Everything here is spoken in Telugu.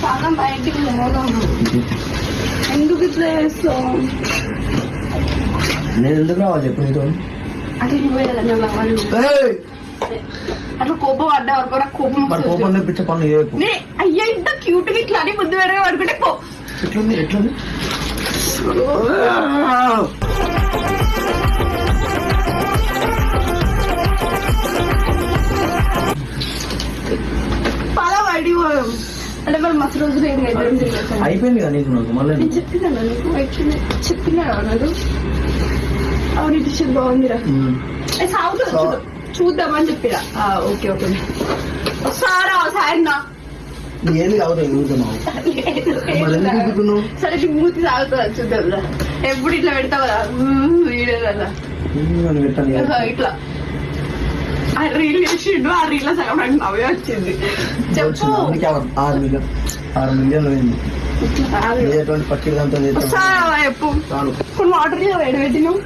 చాలా బయటికి పోదాం. ఎందుకు ఇట్లా చేస్తావు? నేను ఎందుకు రావాలి చెప్పు నీతో? అట్లా పోయేదా వాళ్ళు అట్లా కోపం పడ్డా వరకు నాకు కోపం తెప్పించే పనులు చేయకు. అయ్యా ఇంత క్యూట్ గా ఇట్లా అని ముందు వేరే పడుకుంటే పో. ఎట్లుంది ఎట్లుంది? చాలా పడిపోయాం అంటే మరి మస్తు రోజులు ఏం అయిపోయింది కదా నీకు. నాకు మళ్ళీ నేను చెప్పినా నీకు చెప్పినా నాకు అవును ఇటు బాగుందిరా సాగుతుంది చూద్దామని చెప్పిరా. ఓకే ఓకే సారా సాయన్నా ఏది అవుతాయి సరే మూతి సాగుతుందా చూద్దాం. ఎప్పుడు ఇట్లా పెడతావు కదా వీడియోలలో ఇట్లా ఆ రీల్ చేసిండు. ఆ రీల్ సగం నాకు నవ్వే వచ్చింది. చెప్పు 6 మిలియన్లు అయింది. పక్కన చెప్పు ఇప్పుడు వాటర్ వేడి పెట్టినావు.